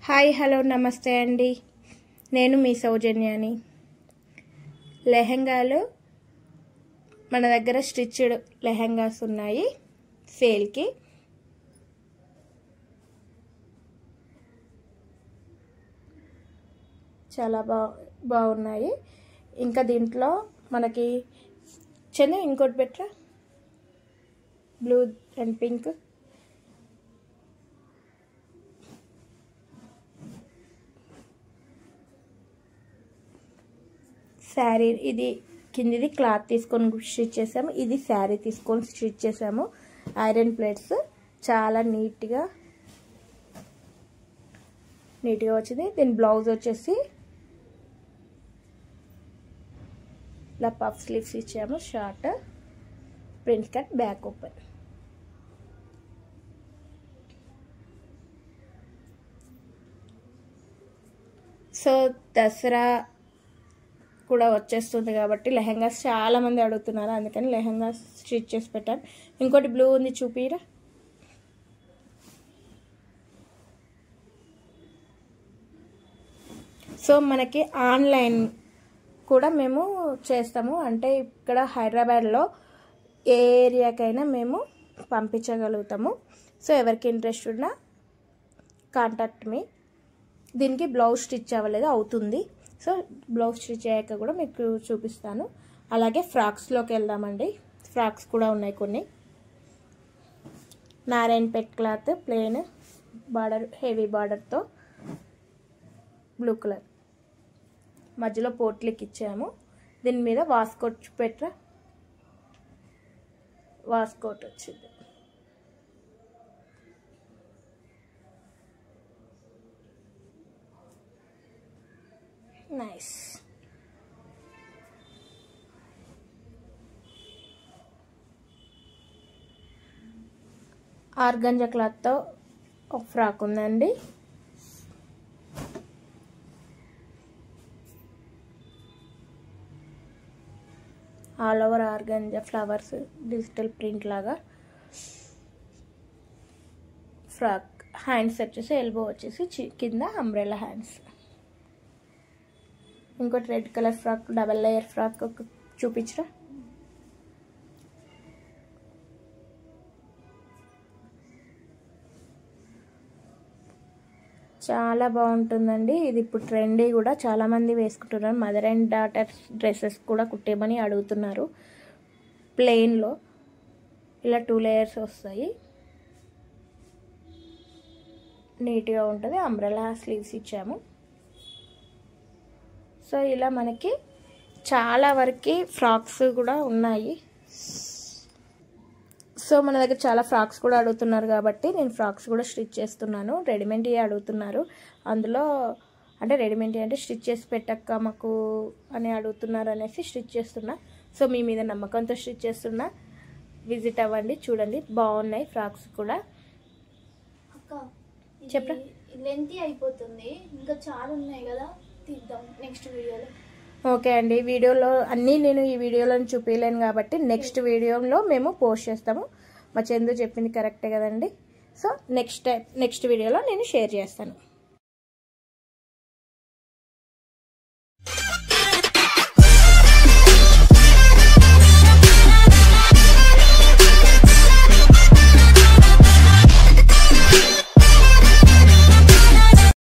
Hi hello నమస్తే అండి, నేను మీ సౌజన్యాని. లెహంగాలు మన దగ్గర స్టిచ్డ్ లెహంగాస్ ఉన్నాయి సేల్కి. చాలా బాగున్నాయి. ఇంకా దీంట్లో మనకి చెన్ను ఇంకోటి better blue and pink sari. ఇది కిందిది క్లాత్ తీసుకొని స్టిచ్ చేసాము, ఇది శారీ తీసుకొని స్టిచ్ చేసాము. ఐరన్ ప్లేట్స్ చాలా నీట్గా వచ్చింది. దీని బ్లౌజ్ వచ్చేసి ఇలా పఫ్ స్లీవ్స్ ఇచ్చాము, short print cut, back open. So Dasara కూడా వచ్చేస్తుంది కాబట్టి లెహంగాస్ చాలా మంది అడుగుతున్నారు, అందుకని లెహంగాస్ స్టిచ్ చేసి పెట్టాను. ఇంకోటి బ్లూ ఉంది, చూపిరా. సో మనకి ఆన్లైన్ కూడా మేము చేస్తాము, అంటే ఇక్కడ హైదరాబాద్లో ఏ ఏరియాకైనా మేము పంపించగలుగుతాము. సో ఎవరికి ఇంట్రెస్ట్ ఉన్నా కాంటాక్ట్ మీ. దీనికి బ్లౌజ్ స్టిచ్ అవ్వలేదు, అవుతుంది. సో బ్లౌజ్ స్టిచ్ అయ్యాక కూడా మీకు చూపిస్తాను. అలాగే ఫ్రాక్స్లోకి వెళ్దామండి. ఫ్రాక్స్ కూడా ఉన్నాయి కొన్ని. Narayanpet cloth, plain border, heavy బార్డర్తో బ్లూ కలర్, మధ్యలో పోట్లికి ఇచ్చాము. దీని మీద వాస్కోట్ పెట్టరా, వాస్కోట్ వచ్చింది. నైస్. ఆర్గంజా క్లాత్తో ఒక ఫ్రాక్ ఉందండి. All over organza flowers, digital print లాగా ఫ్రాక్. హ్యాండ్స్ వచ్చేసి ఎల్బో వచ్చేసి కింద అంబ్రెల్లా హ్యాండ్స్. ఇంకోటి red colour frock, double layer frock చూపించరా. చాలా బాగుంటుందండి. ఇది ఇప్పుడు ట్రెండీ కూడా, చాలామంది వేసుకుంటున్నారు. మదర్ అండ్ డాటర్ డ్రెస్సెస్ కూడా కుట్టేమని అడుగుతున్నారు. ప్లెయిన్లో ఇలా 2 లేయర్స్ వస్తాయి, నీట్గా ఉంటుంది. అంబ్రెల్లా స్లీవ్స్ ఇచ్చాము. సో ఇలా మనకి చాలా వరకు ఫ్రాక్స్ కూడా ఉన్నాయి. సో మన దగ్గర చాలా ఫ్రాక్స్ కూడా అడుగుతున్నారు కాబట్టి నేను ఫ్రాక్స్ కూడా స్టిచ్ చేస్తున్నాను. రెడీమేడ్ అడుగుతున్నారు, అందులో అంటే రెడీమేడ్ అంటే స్టిచ్ చేసి పెట్టక్క మాకు అని అడుగుతున్నారు అనేసి స్టిచ్ చేస్తున్నా. సో మీ మీద నమ్మకంతో స్టిచ్ చేస్తున్నా, విజిట్ అవ్వండి, చూడండి. బాగున్నాయి ఫ్రాక్స్ కూడా. చెప్పరా, లెంతీ అయిపోతుంది, ఇంకా చాలా ఉన్నాయి కదా, తీద్దాం నెక్స్ట్ వీడియోలో. ఓకే అండి, వీడియోలో అన్నీ నేను ఈ వీడియోలో చూపించలేను కాబట్టి నెక్స్ట్ వీడియోలో మేము పోస్ట్ చేస్తాము. మా చందు చెప్పింది కరెక్టే కదండి. సో నెక్స్ట్ వీడియోలో నేను షేర్ చేస్తాను.